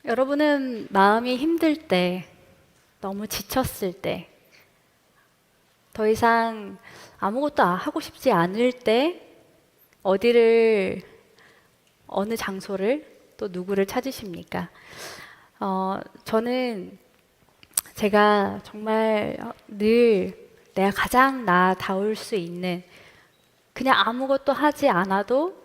여러분은 마음이 힘들 때, 너무 지쳤을 때, 더 이상 아무것도 하고 싶지 않을 때, 어디를, 어느 장소를, 또 누구를 찾으십니까? 저는 제가 정말 늘 내가 가장 나다울 수 있는, 그냥 아무것도 하지 않아도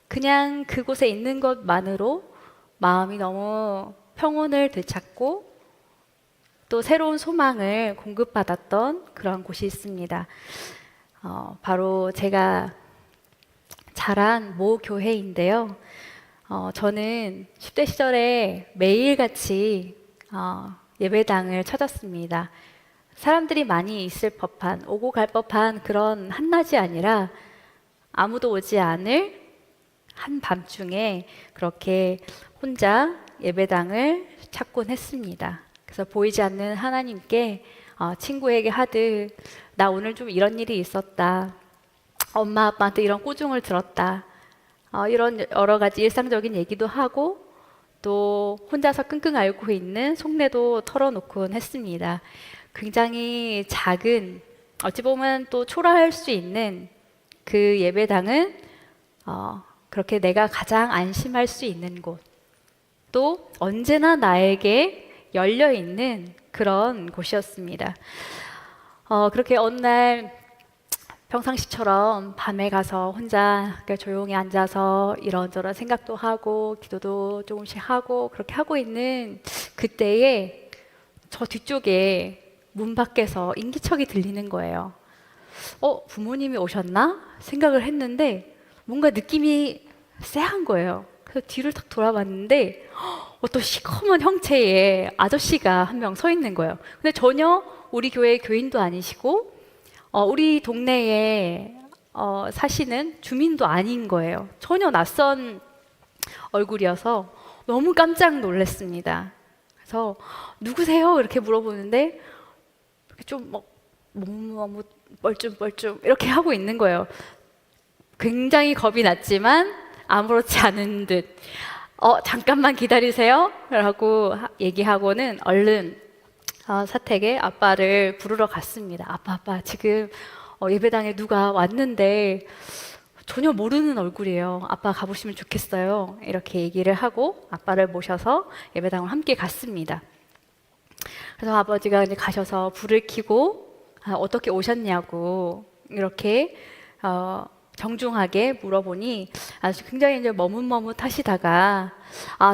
그냥 그곳에 있는 것만으로 마음이 너무 평온을 되찾고 또 새로운 소망을 공급받았던 그런 곳이 있습니다. 바로 제가 자란 모 교회인데요. 저는 10대 시절에 매일같이 예배당을 찾았습니다. 사람들이 많이 있을 법한, 오고 갈 법한 그런 한낮이 아니라 아무도 오지 않을 한밤중에 그렇게 혼자 예배당을 찾곤 했습니다. 그래서 보이지 않는 하나님께 친구에게 하듯 나 오늘 좀 이런 일이 있었다. 엄마 아빠한테 이런 꾸중을 들었다. 이런 여러 가지 일상적인 얘기도 하고 또 혼자서 끙끙 앓고 있는 속내도 털어놓곤 했습니다. 굉장히 작은, 어찌 보면 또 초라할 수 있는 그 예배당은 그렇게 내가 가장 안심할 수 있는 곳, 또 언제나 나에게 열려 있는 그런 곳이었습니다. 그렇게 어느 날 평상시처럼 밤에 가서 혼자 조용히 앉아서 이런저런 생각도 하고 기도도 조금씩 하고 그렇게 하고 있는 그때에 저 뒤쪽에 문 밖에서 인기척이 들리는 거예요. 부모님이 오셨나? 생각을 했는데 뭔가 느낌이 쎄한 거예요. 그래서 뒤를 탁 돌아봤는데 어떤 시커먼 형체의 아저씨가 한 명 서 있는 거예요. 근데 전혀 우리 교회 교인도 아니시고 우리 동네에 사시는 주민도 아닌 거예요. 전혀 낯선 얼굴이어서 너무 깜짝 놀랐습니다. 그래서 누구세요? 이렇게 물어보는데 좀 멀쭌멀쭌 이렇게 하고 있는 거예요. 굉장히 겁이 났지만 아무렇지 않은 듯 잠깐만 기다리세요 라고 얘기하고는 얼른 사택에 아빠를 부르러 갔습니다. 아빠 지금 예배당에 누가 왔는데 전혀 모르는 얼굴이에요. 아빠 가보시면 좋겠어요. 이렇게 얘기를 하고 아빠를 모셔서 예배당을 함께 갔습니다. 그래서 아버지가 이제 가셔서 불을 켜고 어떻게 오셨냐고 이렇게 정중하게 물어보니 아주 굉장히 이제 머뭇머뭇하시다가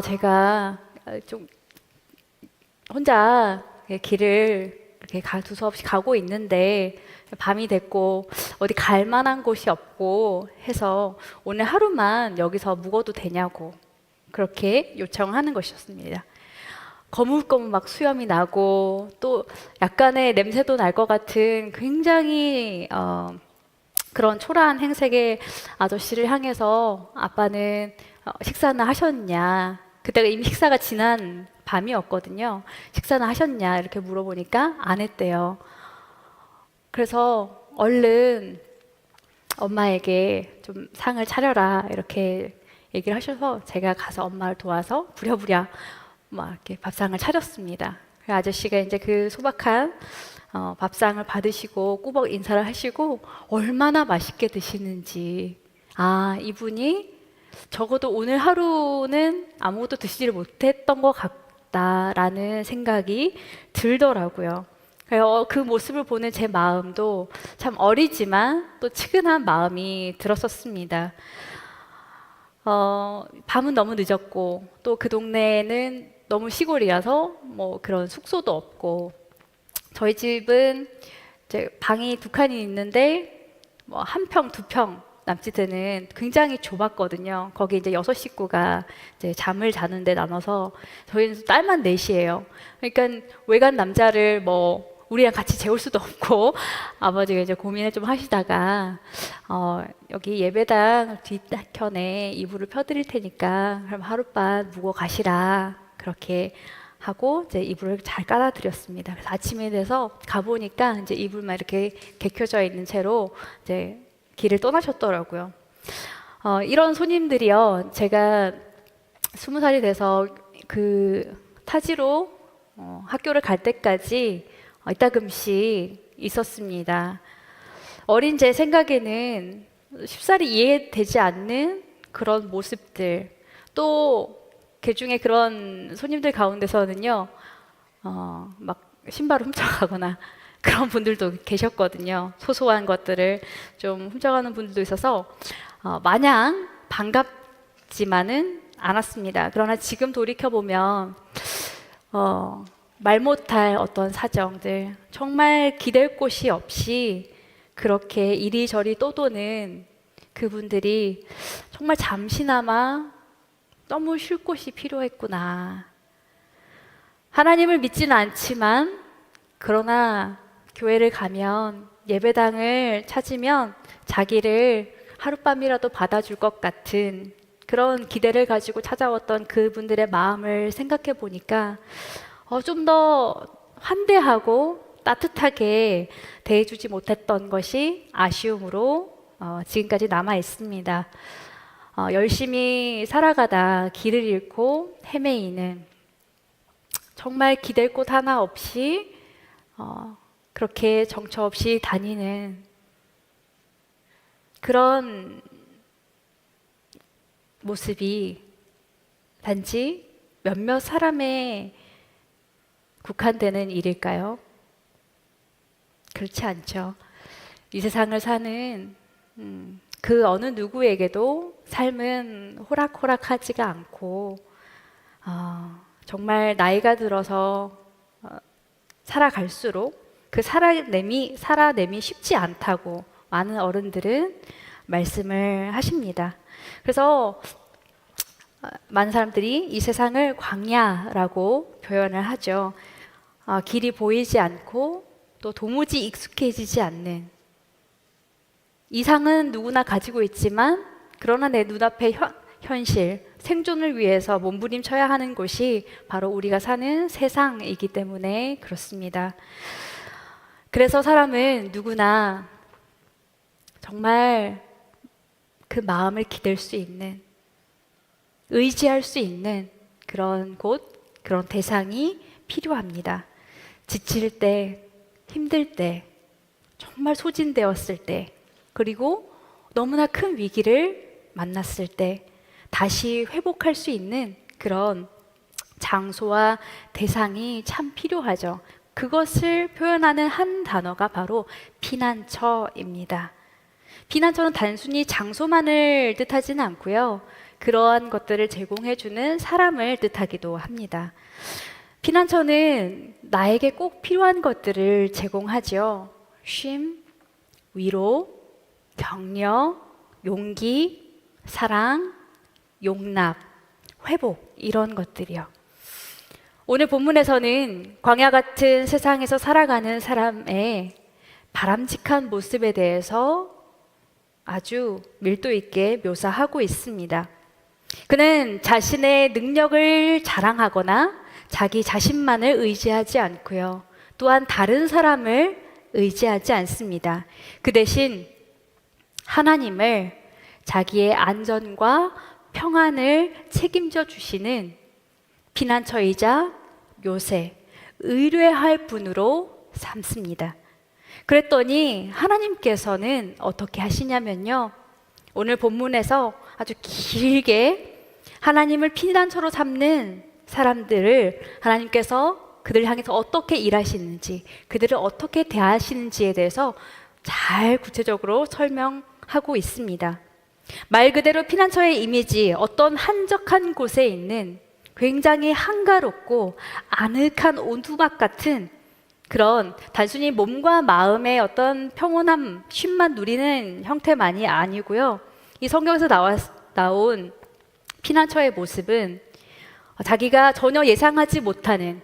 제가 좀 혼자 길을 이렇게 두서없이 가고 있는데 밤이 됐고 어디 갈 만한 곳이 없고 해서 오늘 하루만 여기서 묵어도 되냐고 그렇게 요청하는 것이었습니다. 거물거물 막 수염이 나고 또 약간의 냄새도 날 것 같은 굉장히 그런 초라한 행색의 아저씨를 향해서 아빠는 식사는 하셨냐? 그때가 이미 식사가 지난 밤이었거든요. 식사는 하셨냐? 이렇게 물어보니까 안 했대요. 그래서 얼른 엄마에게 좀 상을 차려라 이렇게 얘기를 하셔서 제가 가서 엄마를 도와서 부랴부랴 막 이렇게 밥상을 차렸습니다. 그 아저씨가 이제 그 소박한 밥상을 받으시고 꾸벅 인사를 하시고 얼마나 맛있게 드시는지 이분이 적어도 오늘 하루는 아무것도 드시지를 못했던 것 같다라는 생각이 들더라고요. 그 모습을 보는 제 마음도 참 어리지만 또 측은한 마음이 들었었습니다. 밤은 너무 늦었고 또 그 동네에는 너무 시골이라서 뭐 그런 숙소도 없고 저희 집은 이제 방이 두 칸이 있는데 뭐 한 평, 두 평 남짓에는 굉장히 좁았거든요. 거기 이제 6식구가 이제 잠을 자는데 나눠서 저희는 딸만 넷이에요. 그러니까 외간 남자를 뭐 우리랑 같이 재울 수도 없고 아버지가 이제 고민을 좀 하시다가 여기 예배당 뒷편에 이불을 펴드릴 테니까 그럼 하룻밤 묵어 가시라 그렇게 하고 이제 이불을 잘 깔아드렸습니다. 그래서 아침에 돼서 가보니까 이제 이불만 이렇게 개켜져 있는 채로 이제 길을 떠나셨더라고요. 이런 손님들이요, 제가 20살이 돼서 그 타지로 학교를 갈 때까지 이따금씩 있었습니다. 어린 제 생각에는 쉽사리 이해되지 않는 그런 모습들, 또 그 중에 그런 손님들 가운데서는요, 막 신발을 훔쳐가거나 그런 분들도 계셨거든요. 소소한 것들을 좀 훔쳐가는 분들도 있어서 마냥 반갑지만은 않았습니다. 그러나 지금 돌이켜보면 말 못할 어떤 사정들, 정말 기댈 곳이 없이 그렇게 이리저리 떠도는 그분들이 정말 잠시나마 너무 쉴 곳이 필요했구나. 하나님을 믿지는 않지만 그러나 교회를 가면 예배당을 찾으면 자기를 하룻밤이라도 받아줄 것 같은 그런 기대를 가지고 찾아왔던 그분들의 마음을 생각해 보니까 좀 더 환대하고 따뜻하게 대해주지 못했던 것이 아쉬움으로 지금까지 남아 있습니다. 열심히 살아가다 길을 잃고 헤매이는, 정말 기댈 곳 하나 없이 그렇게 정처 없이 다니는 그런 모습이 단지 몇몇 사람에 국한되는 일일까요? 그렇지 않죠. 이 세상을 사는 그 어느 누구에게도 삶은 호락호락하지가 않고 정말 나이가 들어서 살아갈수록 그 살아내미 쉽지 않다고 많은 어른들은 말씀을 하십니다. 그래서 많은 사람들이 이 세상을 광야라고 표현을 하죠. 길이 보이지 않고 또 도무지 익숙해지지 않는, 이상은 누구나 가지고 있지만 그러나 내 눈앞의 현실, 생존을 위해서 몸부림쳐야 하는 곳이 바로 우리가 사는 세상이기 때문에 그렇습니다. 그래서 사람은 누구나 정말 그 마음을 기댈 수 있는, 의지할 수 있는 그런 곳, 그런 대상이 필요합니다. 지칠 때, 힘들 때, 정말 소진되었을 때, 그리고 너무나 큰 위기를 만났을 때 다시 회복할 수 있는 그런 장소와 대상이 참 필요하죠. 그것을 표현하는 한 단어가 바로 피난처입니다. 피난처는 단순히 장소만을 뜻하지는 않고요. 그러한 것들을 제공해주는 사람을 뜻하기도 합니다. 피난처는 나에게 꼭 필요한 것들을 제공하죠. 쉼, 위로, 격려, 용기, 사랑, 용납, 회복, 이런 것들이요. 오늘 본문에서는 광야 같은 세상에서 살아가는 사람의 바람직한 모습에 대해서 아주 밀도 있게 묘사하고 있습니다. 그는 자신의 능력을 자랑하거나 자기 자신만을 의지하지 않고요. 또한 다른 사람을 의지하지 않습니다. 그 대신 하나님을, 자기의 안전과 평안을 책임져 주시는 피난처이자 요새, 의뢰할 분으로 삼습니다. 그랬더니 하나님께서는 어떻게 하시냐면요, 오늘 본문에서 아주 길게 하나님을 피난처로 삼는 사람들을 하나님께서 그들을 향해서 어떻게 일하시는지, 그들을 어떻게 대하시는지에 대해서 잘 구체적으로 설명하고 있습니다. 말 그대로 피난처의 이미지, 어떤 한적한 곳에 있는 굉장히 한가롭고 아늑한 온두막 같은 그런 단순히 몸과 마음의 어떤 평온함, 쉼만 누리는 형태만이 아니고요. 이 성경에서 나온 피난처의 모습은 자기가 전혀 예상하지 못하는,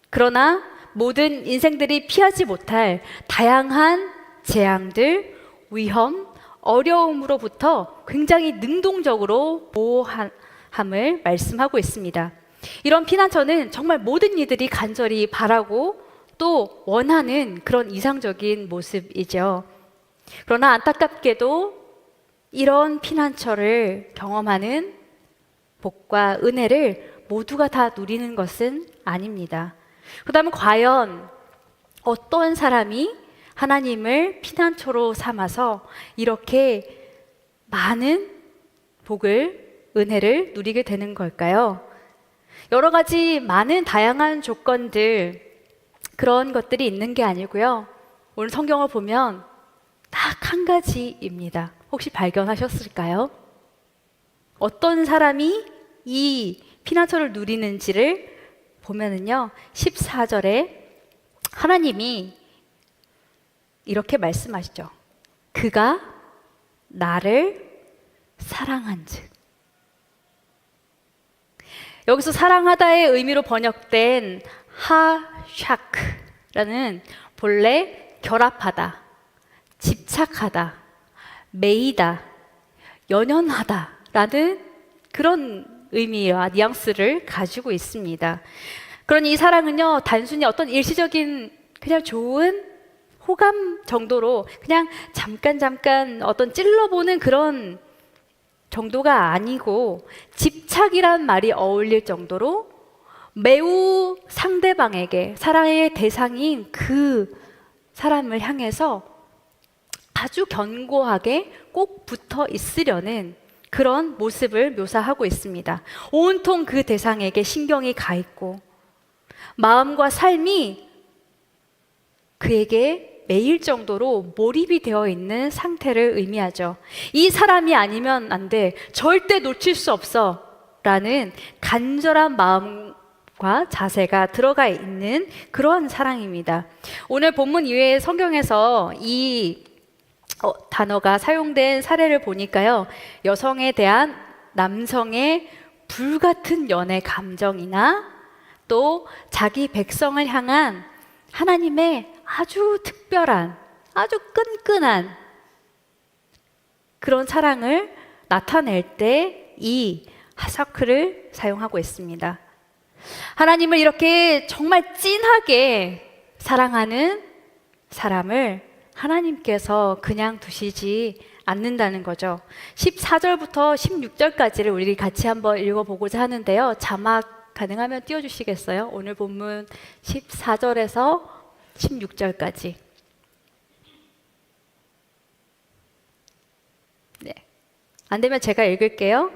그러나 모든 인생들이 피하지 못할 다양한 재앙들, 위험, 어려움으로부터 굉장히 능동적으로 보호함을 말씀하고 있습니다. 이런 피난처는 정말 모든 이들이 간절히 바라고 또 원하는 그런 이상적인 모습이죠. 그러나 안타깝게도 이런 피난처를 경험하는 복과 은혜를 모두가 다 누리는 것은 아닙니다. 그다음에 과연 어떤 사람이 하나님을 피난처로 삼아서 이렇게 많은 복을, 은혜를 누리게 되는 걸까요? 여러 가지 많은 다양한 조건들, 그런 것들이 있는 게 아니고요. 오늘 성경을 보면 딱 한 가지입니다. 혹시 발견하셨을까요? 어떤 사람이 이 피난처를 누리는지를 보면은요, 14절에 하나님이 이렇게 말씀하시죠. 그가 나를 사랑한즉. 여기서 사랑하다의 의미로 번역된 하샤크라는 본래 결합하다, 집착하다, 매이다, 연연하다라는 그런 의미와 뉘앙스를 가지고 있습니다. 그러니 이 사랑은요, 단순히 어떤 일시적인 그냥 좋은 호감 정도로 그냥 잠깐 어떤 찔러보는 그런 정도가 아니고, 집착이란 말이 어울릴 정도로 매우 상대방에게, 사랑의 대상인 그 사람을 향해서 아주 견고하게 꼭 붙어 있으려는 그런 모습을 묘사하고 있습니다. 온통 그 대상에게 신경이 가 있고 마음과 삶이 그에게 매일 정도로 몰입이 되어 있는 상태를 의미하죠. 이 사람이 아니면 안 돼, 절대 놓칠 수 없어 라는 간절한 마음과 자세가 들어가 있는 그런 사랑입니다. 오늘 본문 이외에 성경에서 이 단어가 사용된 사례를 보니까요, 여성에 대한 남성의 불같은 연애 감정이나 또 자기 백성을 향한 하나님의 아주 특별한, 아주 끈끈한 그런 사랑을 나타낼 때 이 하사크를 사용하고 있습니다. 하나님을 이렇게 정말 찐하게 사랑하는 사람을 하나님께서 그냥 두시지 않는다는 거죠. 14절부터 16절까지를 우리 같이 한번 읽어보고자 하는데요. 자막 가능하면 띄워주시겠어요? 오늘 본문 14절에서 16절까지. 네. 안 되면 제가 읽을게요.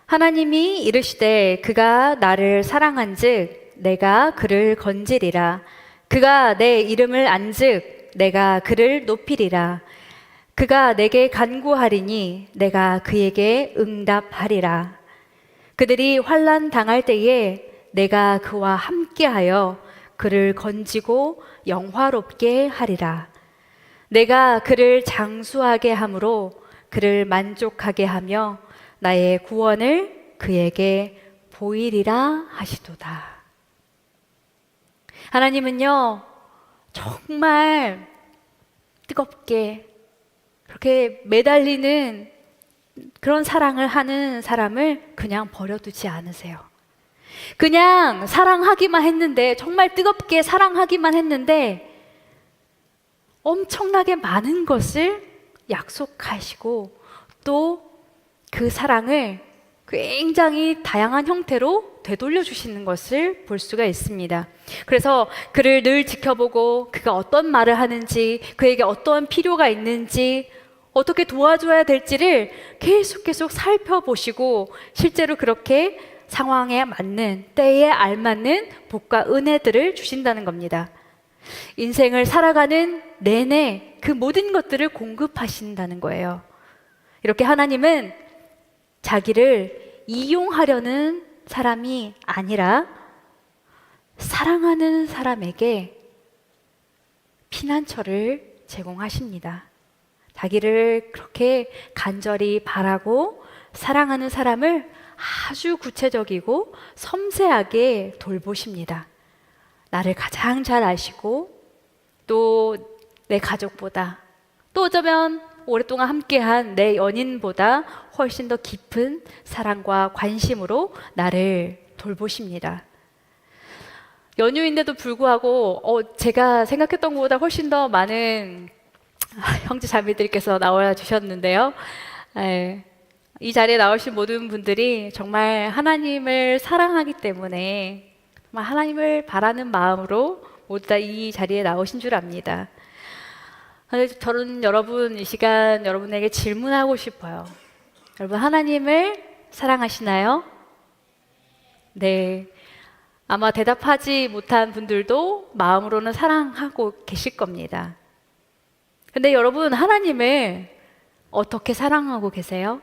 하나님이 이르시되 그가 나를 사랑한즉 내가 그를 건지리라. 그가 내 이름을 안즉 내가 그를 높이리라. 그가 내게 간구하리니 내가 그에게 응답하리라. 그들이 환난 당할 때에 내가 그와 함께하여 그를 건지고 영화롭게 하리라. 내가 그를 장수하게 함으로 그를 만족하게 하며 나의 구원을 그에게 보이리라 하시도다. 하나님은요, 정말 뜨겁게 그렇게 매달리는 그런 사랑을 하는 사람을 그냥 버려두지 않으세요. 그냥 사랑하기만 했는데, 정말 뜨겁게 사랑하기만 했는데 엄청나게 많은 것을 약속하시고 또 그 사랑을 굉장히 다양한 형태로 되돌려 주시는 것을 볼 수가 있습니다. 그래서 그를 늘 지켜보고 그가 어떤 말을 하는지, 그에게 어떠한 필요가 있는지, 어떻게 도와줘야 될지를 계속 살펴보시고 실제로 그렇게 상황에 맞는, 때에 알맞는 복과 은혜들을 주신다는 겁니다. 인생을 살아가는 내내 그 모든 것들을 공급하신다는 거예요. 이렇게 하나님은 자기를 이용하려는 사람이 아니라 사랑하는 사람에게 피난처를 제공하십니다. 자기를 그렇게 간절히 바라고 사랑하는 사람을 아주 구체적이고 섬세하게 돌보십니다. 나를 가장 잘 아시고 또 내 가족보다, 또 어쩌면 오랫동안 함께한 내 연인보다 훨씬 더 깊은 사랑과 관심으로 나를 돌보십니다. 연휴인데도 불구하고 제가 생각했던 것보다 훨씬 더 많은 형제 자매들께서 나와 주셨는데요. 이 자리에 나오신 모든 분들이 정말 하나님을 사랑하기 때문에 정말 하나님을 바라는 마음으로 모두 다 이 자리에 나오신 줄 압니다. 저는 여러분 이 시간 여러분에게 질문하고 싶어요. 여러분 하나님을 사랑하시나요? 네. 아마 대답하지 못한 분들도 마음으로는 사랑하고 계실 겁니다. 근데 여러분 하나님을 어떻게 사랑하고 계세요?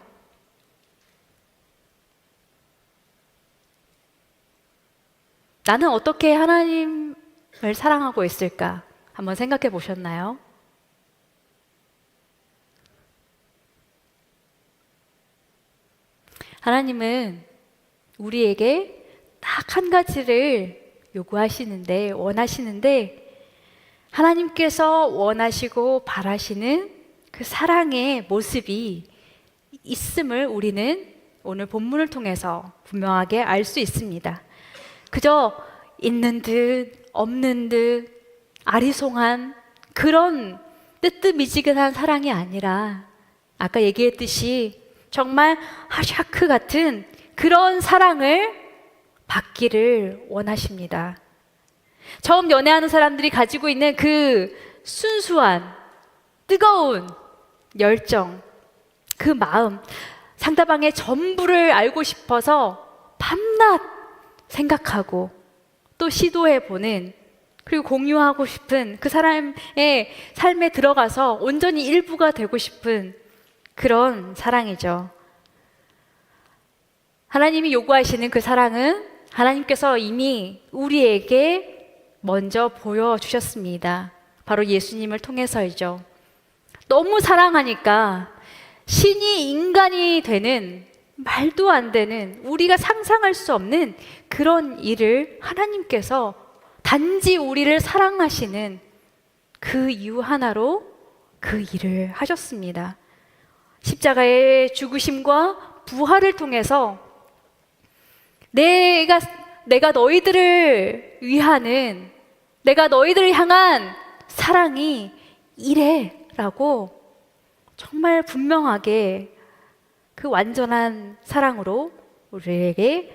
나는 어떻게 하나님을 사랑하고 있을까? 한번 생각해 보셨나요? 하나님은 우리에게 딱 한 가지를 요구하시는데, 원하시는데, 하나님께서 원하시고 바라시는 그 사랑의 모습이 있음을 우리는 오늘 본문을 통해서 분명하게 알 수 있습니다. 그저 있는 듯 없는 듯 아리송한 그런 뜨뜻미지근한 사랑이 아니라 아까 얘기했듯이 정말 하샤크 같은 그런 사랑을 받기를 원하십니다. 처음 연애하는 사람들이 가지고 있는 그 순수한 뜨거운 열정, 그 마음, 상대방의 전부를 알고 싶어서 밤낮 생각하고 또 시도해보는, 그리고 공유하고 싶은 그 사람의 삶에 들어가서 온전히 일부가 되고 싶은 그런 사랑이죠. 하나님이 요구하시는 그 사랑은 하나님께서 이미 우리에게 먼저 보여주셨습니다. 바로 예수님을 통해서이죠. 너무 사랑하니까 신이 인간이 되는, 말도 안 되는, 우리가 상상할 수 없는 그런 일을 하나님께서 단지 우리를 사랑하시는 그 이유 하나로 그 일을 하셨습니다. 십자가의 죽으심과 부활을 통해서 내가 너희들을 위하는, 내가 너희들을 향한 사랑이 이래라고 정말 분명하게 그 완전한 사랑으로 우리에게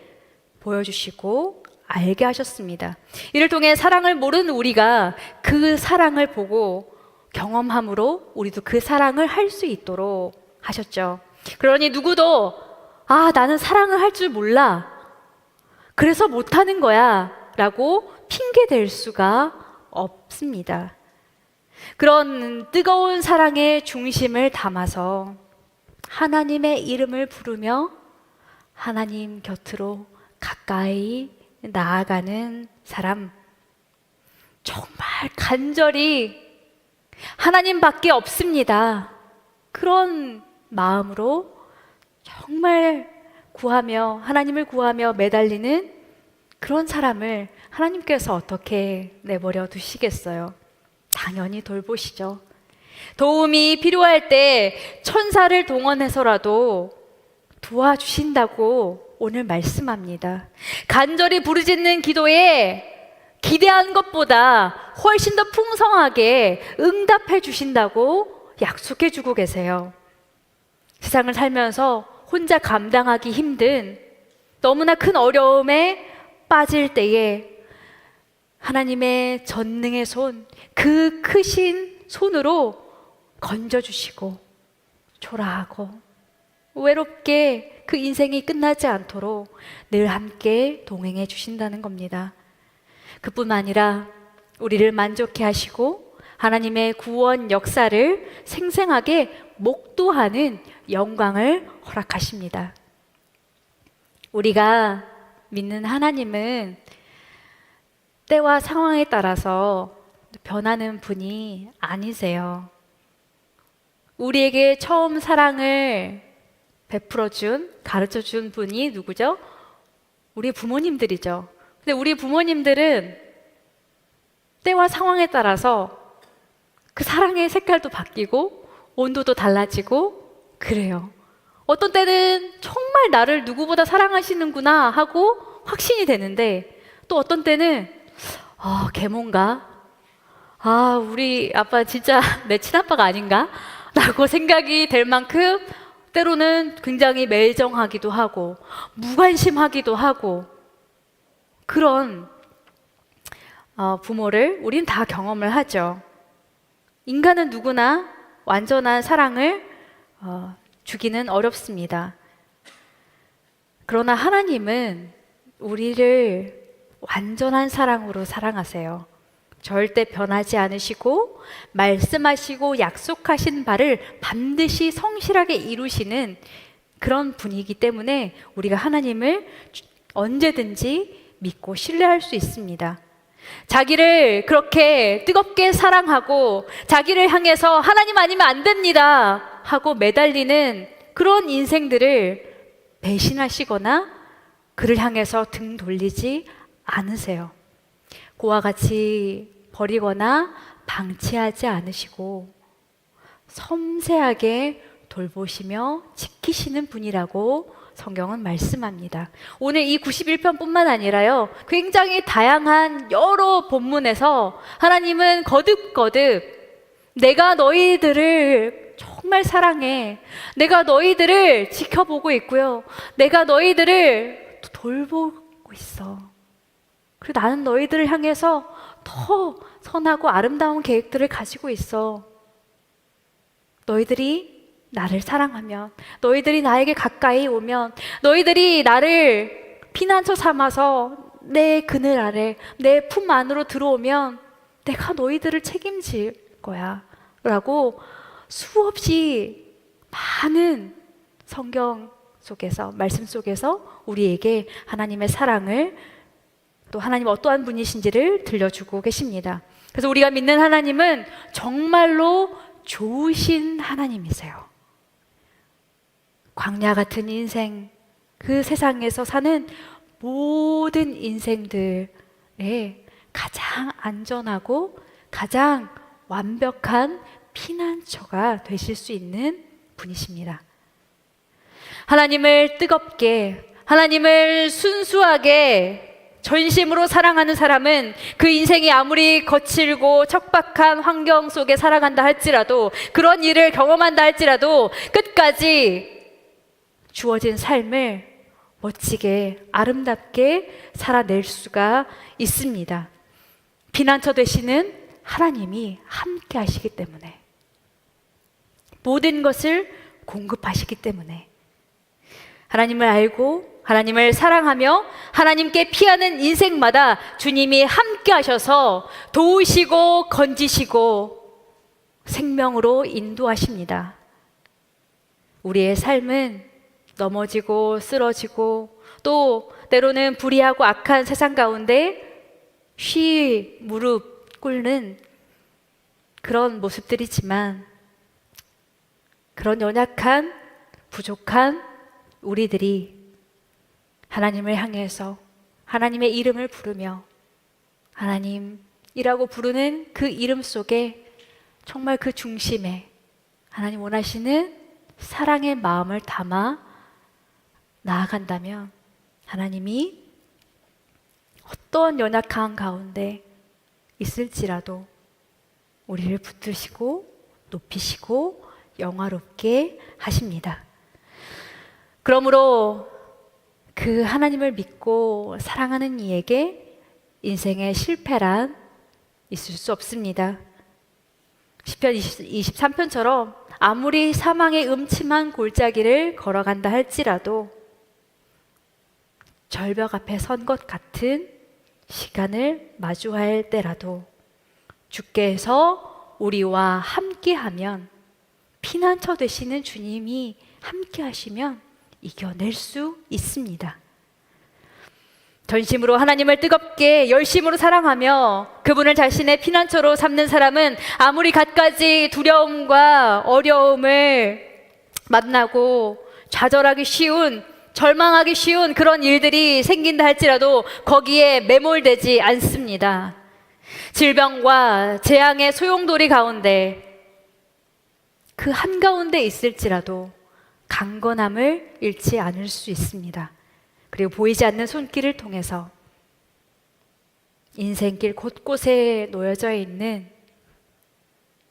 보여주시고 알게 하셨습니다. 이를 통해 사랑을 모르는 우리가 그 사랑을 보고 경험함으로 우리도 그 사랑을 할 수 있도록 하셨죠. 그러니 누구도 나는 사랑을 할 줄 몰라, 그래서 못하는 거야 라고 핑계 댈 수가 없습니다. 그런 뜨거운 사랑의 중심을 담아서 하나님의 이름을 부르며 하나님 곁으로 가까이 나아가는 사람, 정말 간절히 하나님밖에 없습니다. 그런 마음으로 정말 하나님을 구하며 매달리는 그런 사람을 하나님께서 어떻게 내버려 두시겠어요? 당연히 돌보시죠. 도움이 필요할 때 천사를 동원해서라도 도와주신다고 오늘 말씀합니다. 간절히 부르짖는 기도에 기대한 것보다 훨씬 더 풍성하게 응답해 주신다고 약속해 주고 계세요. 세상을 살면서 혼자 감당하기 힘든 너무나 큰 어려움에 빠질 때에 하나님의 전능의 손, 그 크신 손으로 건져주시고 초라하고 외롭게 그 인생이 끝나지 않도록 늘 함께 동행해 주신다는 겁니다. 그뿐 아니라 우리를 만족해 하시고 하나님의 구원 역사를 생생하게 목도하는 영광을 허락하십니다. 우리가 믿는 하나님은 때와 상황에 따라서 변하는 분이 아니세요. 우리에게 처음 사랑을 베풀어준, 가르쳐준 분이 누구죠? 우리 부모님들이죠. 근데 우리 부모님들은 때와 상황에 따라서 그 사랑의 색깔도 바뀌고 온도도 달라지고 그래요. 어떤 때는 정말 나를 누구보다 사랑하시는구나 하고 확신이 되는데, 또 어떤 때는 걔 뭔가, 우리 아빠 진짜 내 친아빠가 아닌가? 라고 생각이 될 만큼 때로는 굉장히 매정하기도 하고 무관심하기도 하고 그런 부모를 우린 다 경험을 하죠. 인간은 누구나 완전한 사랑을 주기는 어렵습니다. 그러나 하나님은 우리를 완전한 사랑으로 사랑하세요. 절대 변하지 않으시고 말씀하시고 약속하신 바를 반드시 성실하게 이루시는 그런 분이기 때문에 우리가 하나님을 언제든지 믿고 신뢰할 수 있습니다. 자기를 그렇게 뜨겁게 사랑하고 자기를 향해서 하나님 아니면 안 됩니다 하고 매달리는 그런 인생들을 배신하시거나 그를 향해서 등 돌리지 않으세요. 그와 같이 버리거나 방치하지 않으시고 섬세하게 돌보시며 지키시는 분이라고 성경은 말씀합니다. 오늘 이 91편뿐만 아니라요, 굉장히 다양한 여러 본문에서 하나님은 거듭거듭 내가 너희들을 정말 사랑해, 내가 너희들을 지켜보고 있고요, 내가 너희들을 돌보고 있어, 그리고 나는 너희들을 향해서 더 선하고 아름다운 계획들을 가지고 있어. 너희들이 나를 사랑하면, 너희들이 나에게 가까이 오면, 너희들이 나를 피난처 삼아서 내 그늘 아래, 내 품 안으로 들어오면 내가 너희들을 책임질 거야 라고 수없이 많은 성경 속에서, 말씀 속에서 우리에게 하나님의 사랑을, 또 하나님 어떠한 분이신지를 들려주고 계십니다. 그래서 우리가 믿는 하나님은 정말로 좋으신 하나님이세요. 광야 같은 인생, 그 세상에서 사는 모든 인생들의 가장 안전하고 가장 완벽한 피난처가 되실 수 있는 분이십니다. 하나님을 뜨겁게, 하나님을 순수하게 전심으로 사랑하는 사람은 그 인생이 아무리 거칠고 척박한 환경 속에 살아간다 할지라도, 그런 일을 경험한다 할지라도 끝까지 주어진 삶을 멋지게 아름답게 살아낼 수가 있습니다. 피난처 되시는 하나님이 함께 하시기 때문에, 모든 것을 공급하시기 때문에, 하나님을 알고 하나님을 사랑하며 하나님께 피하는 인생마다 주님이 함께 하셔서 도우시고 건지시고 생명으로 인도하십니다. 우리의 삶은 넘어지고 쓰러지고 또 때로는 불의하고 악한 세상 가운데 무릎 꿇는 그런 모습들이지만, 그런 연약한 부족한 우리들이 하나님을 향해서 하나님의 이름을 부르며 하나님이라고 부르는 그 이름 속에 정말 그 중심에 하나님 원하시는 사랑의 마음을 담아 나아간다면, 하나님이 어떤 연약한 가운데 있을지라도 우리를 붙드시고 높이시고 영화롭게 하십니다. 그러므로 그 하나님을 믿고 사랑하는 이에게 인생의 실패란 있을 수 없습니다. 시편 23편처럼 아무리 사망의 음침한 골짜기를 걸어간다 할지라도, 절벽 앞에 선 것 같은 시간을 마주할 때라도 주께서 우리와 함께하면, 피난처 되시는 주님이 함께하시면 이겨낼 수 있습니다. 전심으로 하나님을 뜨겁게 열심으로 사랑하며 그분을 자신의 피난처로 삼는 사람은 아무리 갖가지 두려움과 어려움을 만나고 좌절하기 쉬운, 절망하기 쉬운 그런 일들이 생긴다 할지라도 거기에 매몰되지 않습니다. 질병과 재앙의 소용돌이 가운데 그 한가운데 있을지라도 강건함을 잃지 않을 수 있습니다. 그리고 보이지 않는 손길을 통해서 인생길 곳곳에 놓여져 있는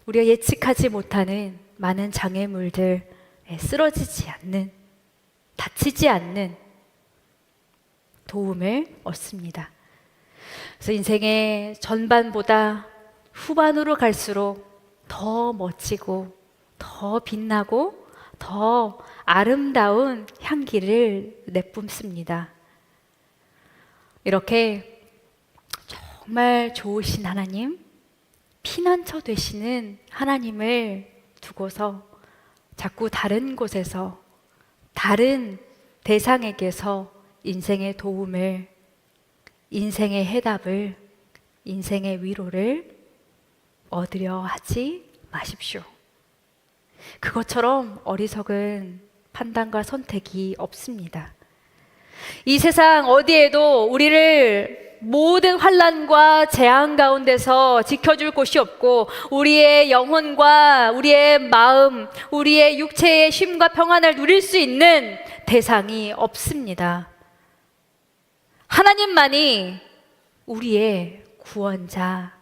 우리가 예측하지 못하는 많은 장애물들에 쓰러지지 않는, 다치지 않는 도움을 얻습니다. 그래서 인생의 전반보다 후반으로 갈수록 더 멋지고 더 빛나고 더 아름다운 향기를 내뿜습니다. 이렇게 정말 좋으신 하나님, 피난처 되시는 하나님을 두고서 자꾸 다른 곳에서, 다른 대상에게서 인생의 도움을, 인생의 해답을, 인생의 위로를 얻으려 하지 마십시오. 그것처럼 어리석은 판단과 선택이 없습니다. 이 세상 어디에도 우리를 모든 환난과 재앙 가운데서 지켜줄 곳이 없고, 우리의 영혼과 우리의 마음, 우리의 육체의 쉼과 평안을 누릴 수 있는 대상이 없습니다. 하나님만이 우리의 구원자이십니다.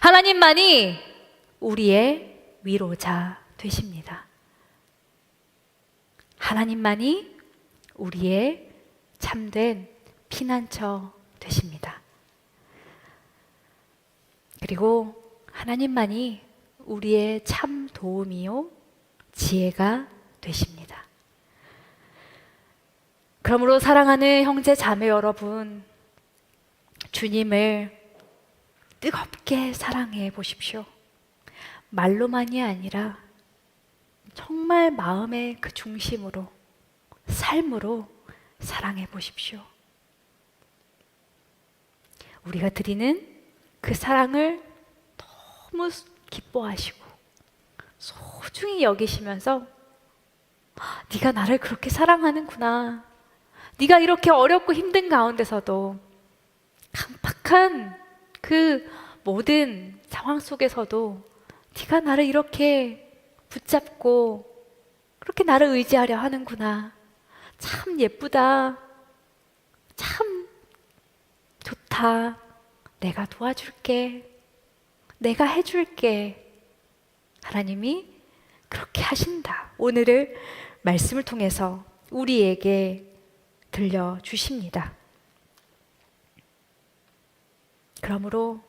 하나님만이 우리의 위로자 되십니다. 하나님만이 우리의 참된 피난처 되십니다. 그리고 하나님만이 우리의 참 도움이요 지혜가 되십니다. 그러므로 사랑하는 형제 자매 여러분, 주님을 뜨겁게 사랑해 보십시오. 말로만이 아니라 정말 마음의 그 중심으로, 삶으로 사랑해 보십시오. 우리가 드리는 그 사랑을 너무 기뻐하시고 소중히 여기시면서 네가 나를 그렇게 사랑하는구나, 네가 이렇게 어렵고 힘든 가운데서도, 강팍한 그 모든 상황 속에서도 네가 나를 이렇게 붙잡고 그렇게 나를 의지하려 하는구나, 참 예쁘다, 참 좋다, 내가 도와줄게, 내가 해줄게. 하나님이 그렇게 하신다. 오늘을 말씀을 통해서 우리에게 들려주십니다. 그러므로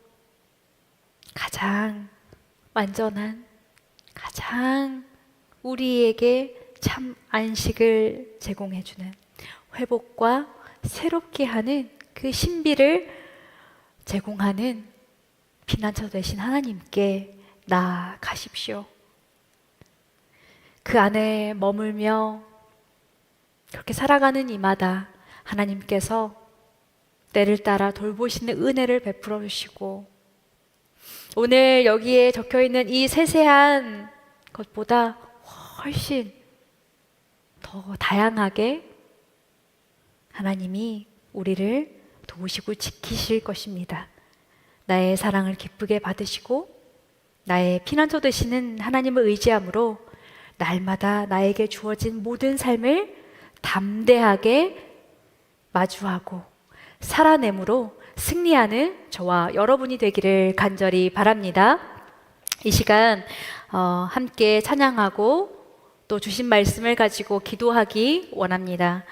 가장 완전한, 가장 우리에게 참 안식을 제공해주는, 회복과 새롭게 하는 그 신비를 제공하는 피난처 되신 하나님께 나아가십시오. 그 안에 머물며 그렇게 살아가는 이마다 하나님께서 때를 따라 돌보시는 은혜를 베풀어 주시고, 오늘 여기에 적혀 있는 이 세세한 것보다 훨씬 더 다양하게 하나님이 우리를 도우시고 지키실 것입니다. 나의 사랑을 기쁘게 받으시고 나의 피난처 되시는 하나님을 의지함으로 날마다 나에게 주어진 모든 삶을 담대하게 마주하고 살아내므로 승리하는 저와 여러분이 되기를 간절히 바랍니다. 이 시간 함께 찬양하고 또 주신 말씀을 가지고 기도하기 원합니다.